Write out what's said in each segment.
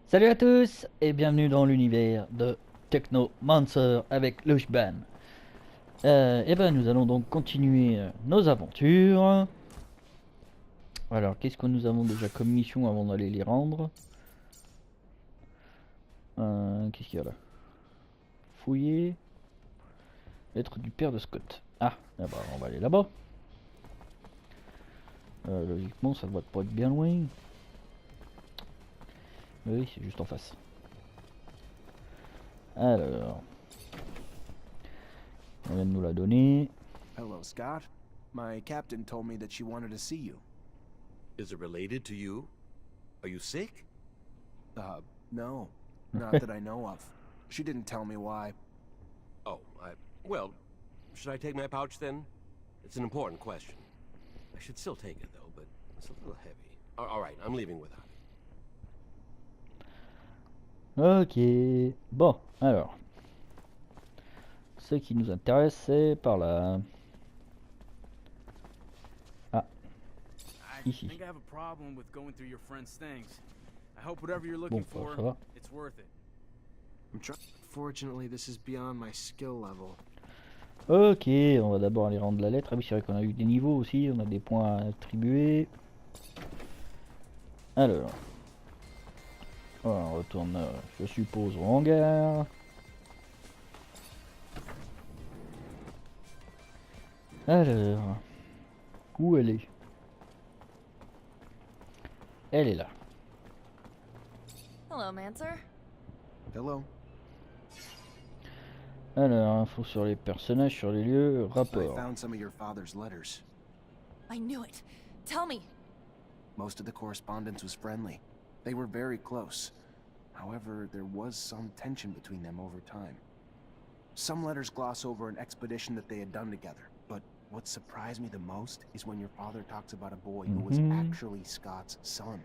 Salut à tous et bienvenue dans l'univers de Technomancer avec luchbane. Et ben nous allons donc continuer nos aventures. Alors qu'est-ce que nous avons déjà comme mission avant d'aller les rendre? Qu'est-ce qu'il y a là? Fouiller. Lettre du père de Scott. Ah, bah, on va aller là-bas. Logiquement ça doit pas être bien loin. Oui, c'est juste en face. Alors, on vient de nous la donner. Hello, Scott. My captain told me that she wanted to see you. Is it related to you? Are you sick? No. Not that I know of. She didn't tell me why. Oh, well, should I take my pouch then? It's an important question. I should still take it though, but it's a little heavy. Alright, I'm leaving without it. Ok, bon, alors. Ce qui nous intéresse, c'est par là. Ah, ici. Bon, ça va. Fortunately, this is beyond my skill level. Ok, on va d'abord aller rendre la lettre. Ah oui, c'est vrai qu'on a eu des niveaux aussi, on a des points à attribuer. Alors, on retourne, je suppose, au hangar. Alors, où elle est? Elle est là. Hello, Mancer. Hello. Alors, info sur les personnages, sur les lieux, I rapport. found some of your father's letters. I knew it. Tell me. Most of the correspondence was friendly. They were very close. However, there was some tension between them over time. Some letters gloss over an expedition that they had done together, but what surprised me the most is when your father talks about a boy who was actually Scott's son.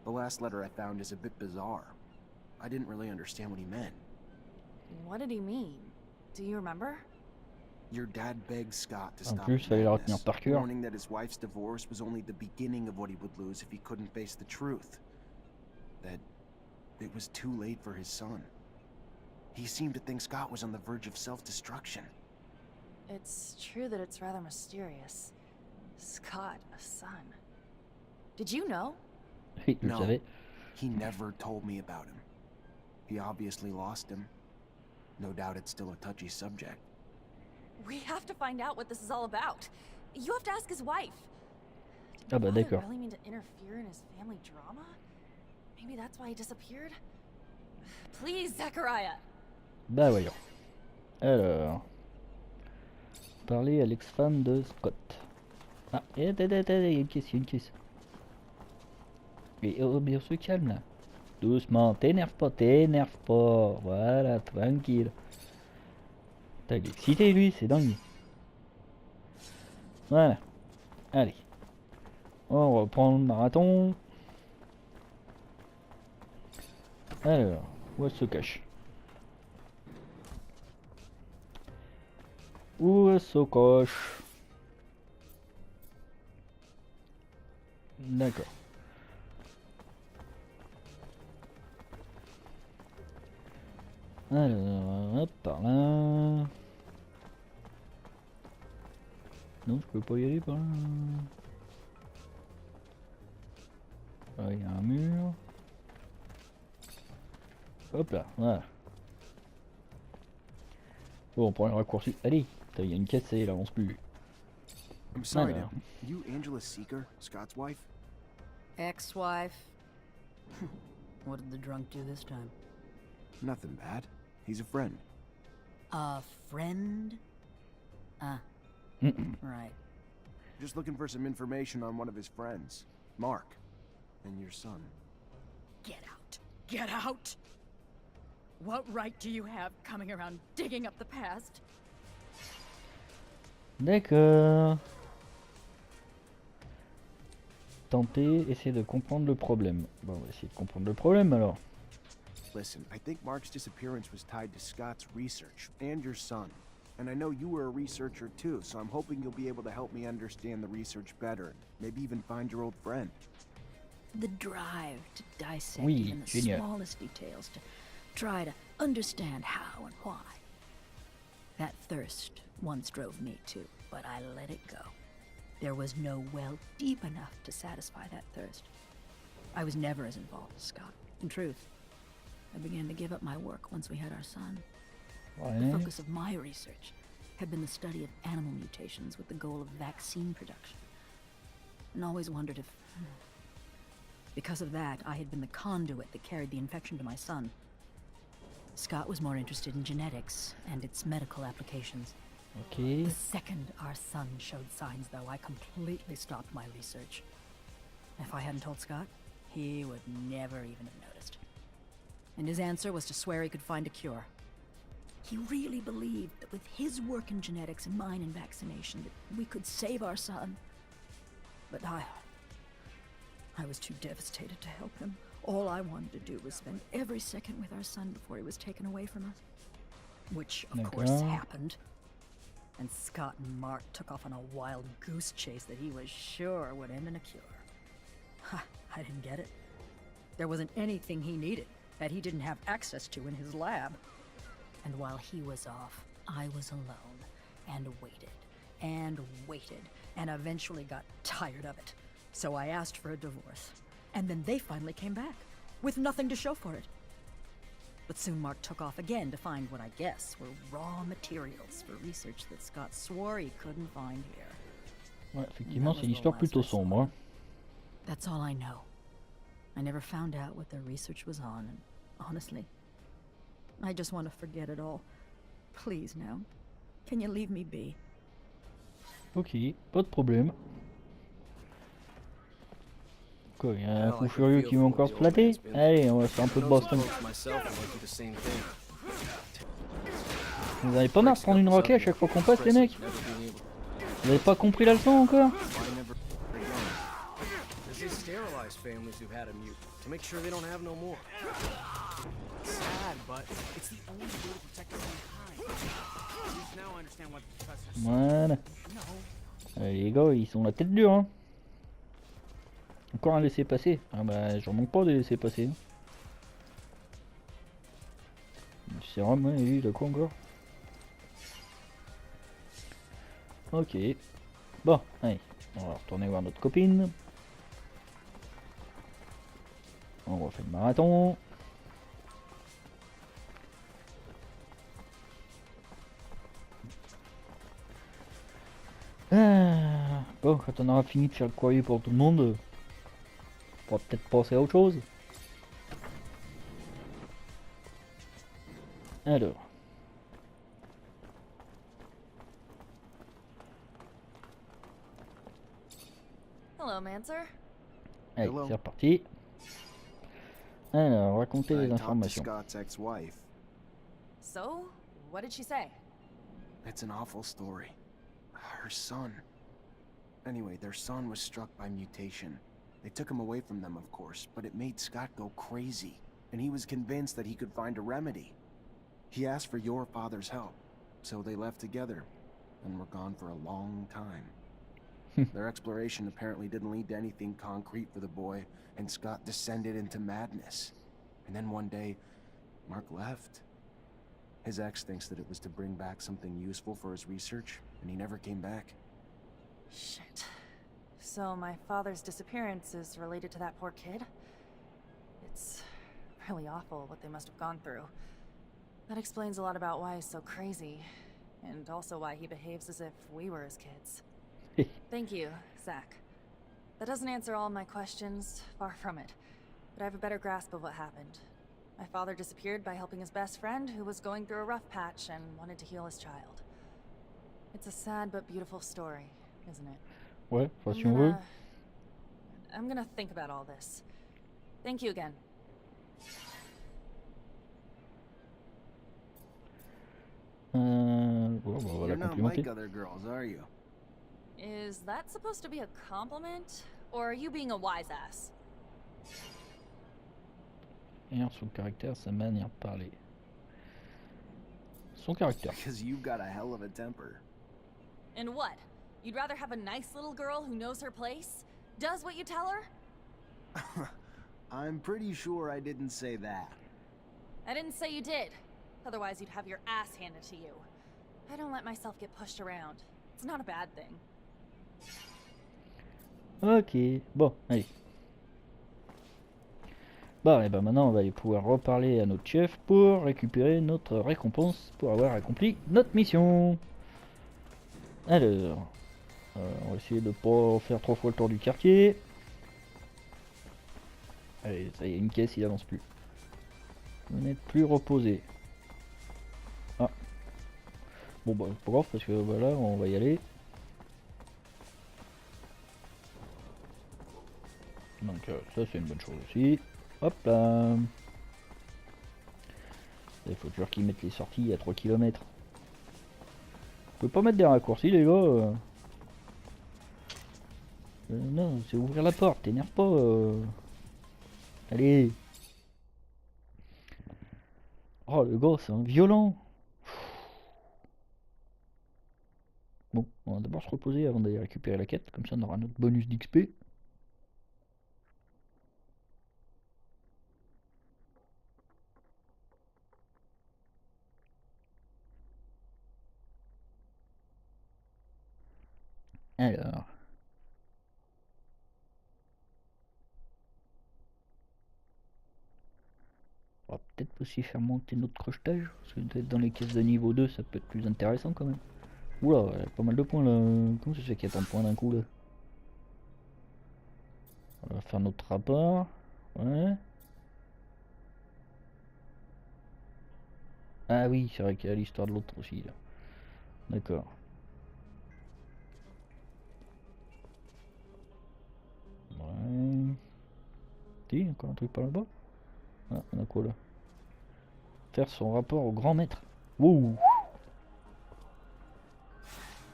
The last letter I found is a bit bizarre. I didn't really understand what he meant. What did he mean? Do you remember? Your dad begged Scott to En stop plus, fallait la retenir par cœur. warning that his wife's divorce was only the beginning of what he would lose if he couldn't face the truth. That it was too late for his son. He seemed to think Scott was on the verge of self-destruction. It's true that it's rather mysterious. Scott, a son. Did you know? Oui, je le savais. He never told me about him. He obviously lost him. No doubt it's still a touchy subject. We have to find out what this is all about. You have to ask his wife. Ah bah Did my father d'accord. really mean to interfere in his family drama? Maybe that's why he disappeared? Please, Zachariah. Bah voyons. Alors, parler à l'ex-femme de Scott. Ah, il y a une caisse, il y a une caisse. Et oh, bien, on se calme là. Doucement, t'énerve pas. Voilà, tranquille. T'as excité lui, c'est dingue. Voilà. Allez. On reprend le marathon. Alors, où elle se cache? Où elle se cache? D'accord. Alors, hop, par là. Non, je peux pas y aller par là. Ah, il y a un mur. Hop là, voilà. Bon, on prend le raccourci. Allez, il y a une caisse, ça y est, elle avance plus. I'm sorry, Alors. you Angela Seeker, Scott's wife? Ex-wife. What did the drunk do this time? Nothing bad. He's a friend. A friend? Right. Just looking for some information on one of his friends, Mark, and your son. Get out! Get out! What right do you have coming around digging up the past? D'accord. Tenter, essayer de comprendre le problème. Bon, on va essayer de comprendre le problème alors. Listen, I think Mark's disappearance was tied to Scott's research and your son. And I know you were a researcher too, so I'm hoping you'll be able to help me understand the research better. Maybe even find your old friend. The drive to dissect Oui, even the génial. smallest details, to try to understand how and why. That thirst once drove me too, but I let it go. There was no well deep enough to satisfy that thirst. I was never as involved as Scott. In truth, I began to give up my work once we had our son. The Ouais. focus of my research had been the study of animal mutations with the goal of vaccine production. And always wondered if... Because of that, I had been the conduit that carried the infection to my son. Scott was more interested in genetics and its medical applications. Ok. The second our son showed signs, though, I completely stopped my research. If I hadn't told Scott, he would never even have noticed. And his answer was to swear he could find a cure. He really believed that with his work in genetics and mine in vaccination, that we could save our son. But I was too devastated to help him. All I wanted to do was spend every second with our son before he was taken away from us. Which, of course, D'accord. happened. And Scott and Mark took off on a wild goose chase that he was sure would end in a cure. Ha, I didn't get it. There wasn't anything he needed that he didn't have access to in his lab. And while he was off, I was alone, and waited, and eventually got tired of it. So I asked for a divorce. And then they finally came back, with nothing to show for it. But soon Mark took off again to find what I guess were raw materials for research that Scott swore he couldn't find here. Ouais, effectivement, c'est une histoire plutôt sombre. Hein. That's all I know. I never found out what their research was on, and honestly, I just want to forget it all. Please now, can you leave me be? Ok, pas de problème. Quoi, y a un fou furieux qui veut encore se flatter? Allez, on va se faire un peu de Boston. Vous avez pas marre de prendre une roquette à chaque fois qu'on passe, les mecs? Vous avez pas compris la leçon encore? Families who've had a mutant to make sure they don't have no more. It's sad, but it's the only way to protect mankind. At least now I understand what the professor said. Voilà. No. Allez, les gars, ils sont la tête dure, hein. Encore un laisser-passer. Ah bah, j'en manque pas de laisser-passer. Du sérum, ouais, lui, il a quoi encore? Ok. Bon, allez, on va retourner voir notre copine. On refait le marathon. Bon, quand on aura fini de faire le courrier pour tout le monde, on pourra peut-être passer à autre chose. Alors. Hello, Mancer. Allez, Hello. c'est reparti. Alors, racontez I les talked to informations. Scott's ex-wife. So, what did she say? It's an awful story. Her son. Anyway, their son was struck by mutation. They took him away from them, of course, but it made Scott go crazy, and he was convinced that he could find a remedy. He asked for your father's help, so they left together, and were gone for a long time. Their exploration apparently didn't lead to anything concrete for the boy, and Scott descended into madness. And then one day, Mark left. His ex thinks that it was to bring back something useful for his research, and he never came back. Shit. So my father's disappearance is related to that poor kid? It's really awful what they must have gone through. That explains a lot about why he's so crazy, and also why he behaves as if we were his kids. Thank you, Zach. That doesn't answer all my questions, far from it. But I have a better grasp of what happened. My father disappeared by helping his best friend, who was going through a rough patch and wanted to heal his child. It's a sad but beautiful story, isn't it? Ouais, enfin, si on veut. I'm gonna think about all this. Thank you again. Bon, bah, on va la You're not complimenter. like other girls, are you? Is that supposed to be a compliment? Or are you being a wise ass? Regarde son caractère, sa manière de parler. Son caractère. Because you've got a hell of a temper. And what? You'd rather have a nice little girl who knows her place? Does what you tell her? I'm pretty sure I didn't say that. I didn't say you did. Otherwise, you'd have your ass handed to you. I don't let myself get pushed around. It's not a bad thing. Ok, bon, allez. Bon, et ben maintenant on va aller pouvoir reparler à notre chef pour récupérer notre récompense pour avoir accompli notre mission. Alors, on va essayer de pas faire 3 fois le tour du quartier. Allez, ça y est, une caisse, il avance plus. Vous n'êtes plus reposé. Ah. Bon bah c'est pas grave parce que voilà, on va y aller. Donc ça c'est une bonne chose aussi. Hop là. Il faut toujours qu'ils mettent les sorties à 3 km. Vous pouvez pas mettre des raccourcis les gars. Non, c'est ouvrir la porte, t'énerve pas. Allez. Oh le gars c'est un violent. Bon, on va d'abord se reposer avant d'aller récupérer la quête, comme ça on aura notre bonus d'XP. Alors. On va peut-être aussi faire monter notre crochetage, parce que peut-être dans les caisses de niveau 2 ça peut être plus intéressant quand même. Oula, ouais, pas mal de points là. Comment ça se fait qu'il y a tant de points d'un coup là? On va faire notre rapport. Ouais. Ah oui, c'est vrai qu'il y a l'histoire de l'autre aussi là. D'accord. Ouais. Si, encore un truc par là-bas. Ah, on a quoi là? Faire son rapport au grand maître. Wouh.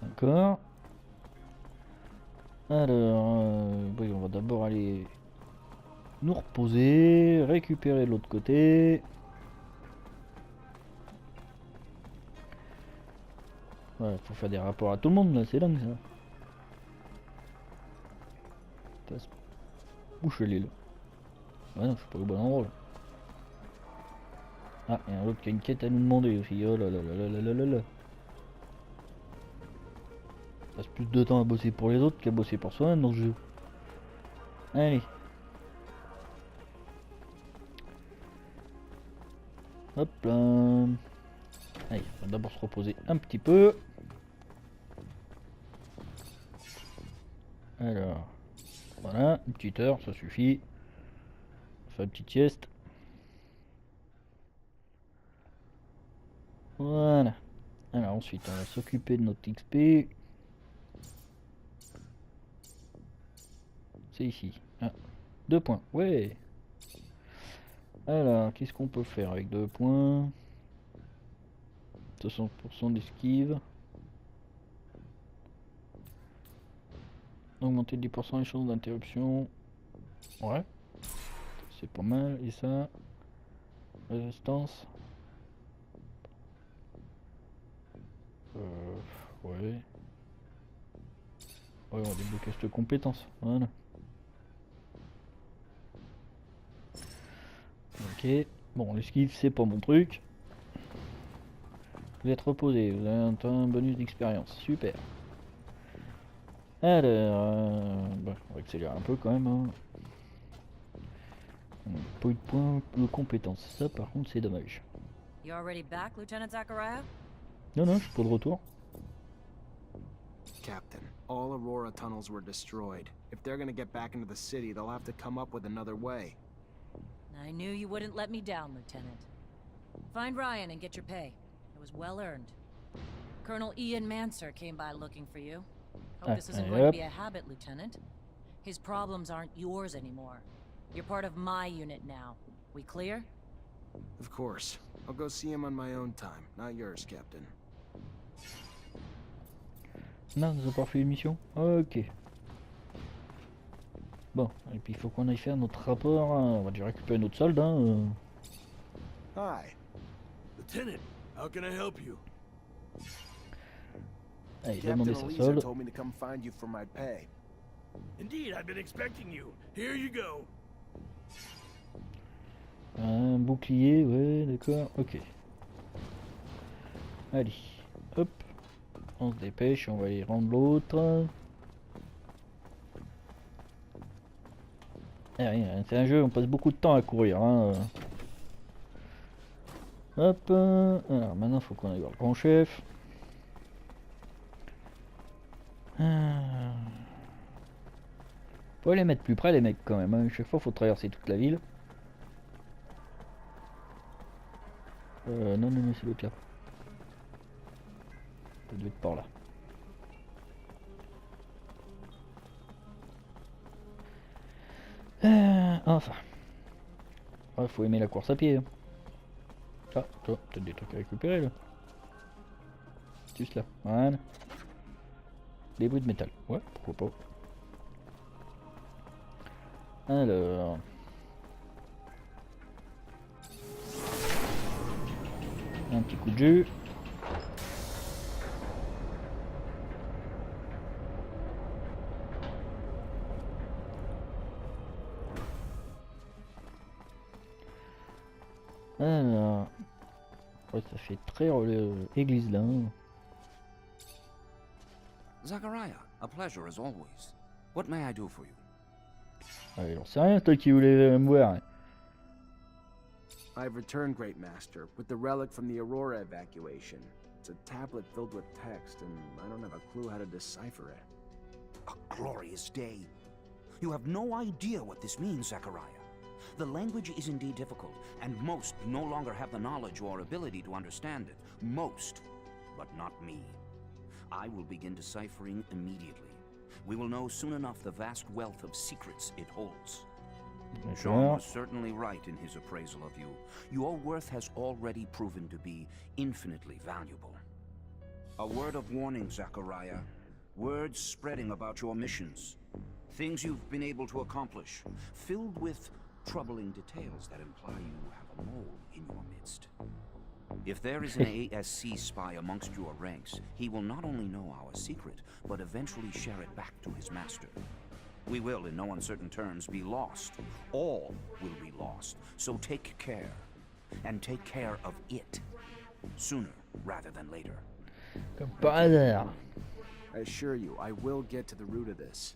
D'accord. Alors, oui, on va d'abord aller nous reposer, récupérer de l'autre côté. Ouais, faut faire des rapports à tout le monde là, c'est dingue ça. Passe. Bouche-les là. Ouais, non, je suis pas au bon endroit là. Ah, il y a un autre qui a une quête à nous demander aussi. Oh là là là là là là là là. On passe plus de temps à bosser pour les autres qu'à bosser pour soi-même dans ce jeu. Allez. Hop là. Allez, on va d'abord se reposer un petit peu. Alors, voilà, une petite heure, ça suffit. On fait une petite sieste. Voilà. Alors ensuite, on va s'occuper de notre XP. C'est ici. Ah, 2 points. Ouais. Alors, qu'est-ce qu'on peut faire avec 2 points? 60% d'esquive. Augmenter de 10% les chances d'interruption. Ouais. C'est pas mal. Et ça? Résistance. Ouais. Ouais, on va débloquer cette compétence. Voilà. Ok. Bon, l'esquive, c'est pas mon truc. Vous êtes reposé. Vous avez un bonus d'expérience. Super. Alors, bah, on va accélérer un peu quand même. Hein. On n'a pas eu de points de compétence. Ça, par contre, c'est dommage. You already back, Lieutenant Zachariah? Non, non, je suis pas de retour. Captain, all Aurora tunnels were destroyed. If they're gonna get back into the city, they'll have to come up with another way. I knew you wouldn't let me down, Lieutenant. Find Ryan and get your pay. It was well earned. Colonel Ian Mancer came by looking for you. Hope this isn't going to be a habit, Lieutenant. His problems aren't yours anymore. You're part of my unit now. We clear? Of course. I'll go see him on my own time, not yours, Captain. Non, nous avons pas fait une mission. Ok. Bon, et puis il faut qu'on aille faire notre rapport. On va déjà récupérer notre solde. Hein. Hi. Lieutenant, how can I help you? Allez, Captain demandez sa Elisa solde. told me to come find you for my pay. Indeed, I've been expecting you. Here you go. Un bouclier, ouais, d'accord, ok. Allez, hop. On se dépêche, on va aller rendre l'autre. C'est un jeu, on passe beaucoup de temps à courir. Hein. Hop. Alors maintenant, il faut qu'on aille voir le grand chef. Faut les mettre plus près, les mecs, quand même. Hein. Chaque fois, faut traverser toute la ville. Non, c'est l'autre là. Ça doit être par là. Enfin. Ouais, faut aimer la course à pied. Hein. Ah, toi, peut-être des trucs à récupérer là. Juste là. Voilà. Des bouts de métal. Ouais, pourquoi pas. Alors. Un petit coup de jus. Alors, ouais, ça fait très église là. Hein. Zachariah, a pleasure as always. What may I do for you? Ouais, j'en sais rien, toi qui voulais me voir. Hein. I've returned, Great Master, with the relic from the Aurora evacuation. It's a tablet filled with text, and I don't have a clue how to decipher it. A glorious day. You have no idea what this means, Zachariah. The language is indeed difficult, and most no longer have the knowledge or ability to understand it. Most, but not me. I will begin deciphering immediately. We will know soon enough the vast wealth of secrets it holds. Jean was certainly right in his appraisal of you. Your worth has already proven to be infinitely valuable. A word of warning, Zachariah. Words spreading about your missions. Things you've been able to accomplish, filled with troubling details that imply you have a mole in your midst. If there is an ASC spy amongst your ranks, he will not only know our secret, but eventually share it back to his master. We will, in no uncertain terms, be lost. All will be lost. So take care. And take care of it. Sooner rather than later. Comme par hasard. I assure you, I will get to the root of this.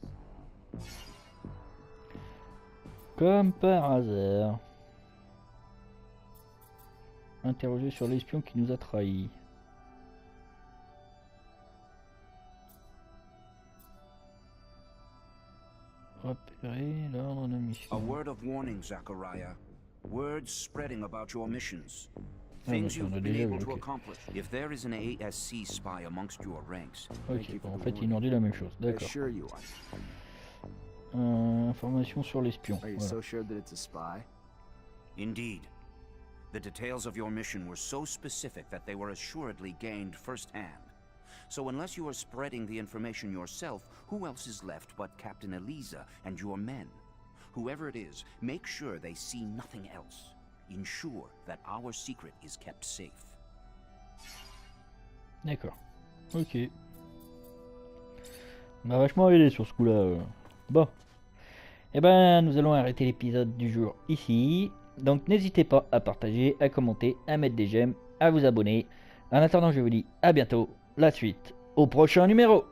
Comme par hasard. Interrogé sur l'espion qui nous a trahis. Repérer l'ordre de mission. A word of warning, Zachariah. Words spreading about your missions. Things you've been able to accomplish. If there is an ASC spy amongst your ranks. Ok, bon, en fait ils nous ont dit la même chose, d'accord. Information sur l'espion. Are you so sure that it's a spy? Indeed. The details of your mission were so specific that they were assuredly gained firsthand. So unless you are spreading the information yourself, who else is left but Captain Eliza and your men? Whoever it is, make sure they see nothing else. Ensure that our secret is kept safe. D'accord. Ok. On m'a vachement aidé sur ce coup-là. Bon. Eh ben, nous allons arrêter l'épisode du jour ici. Donc n'hésitez pas à partager, à commenter, à mettre des j'aime, à vous abonner. En attendant, je vous dis à bientôt. La suite au prochain numéro.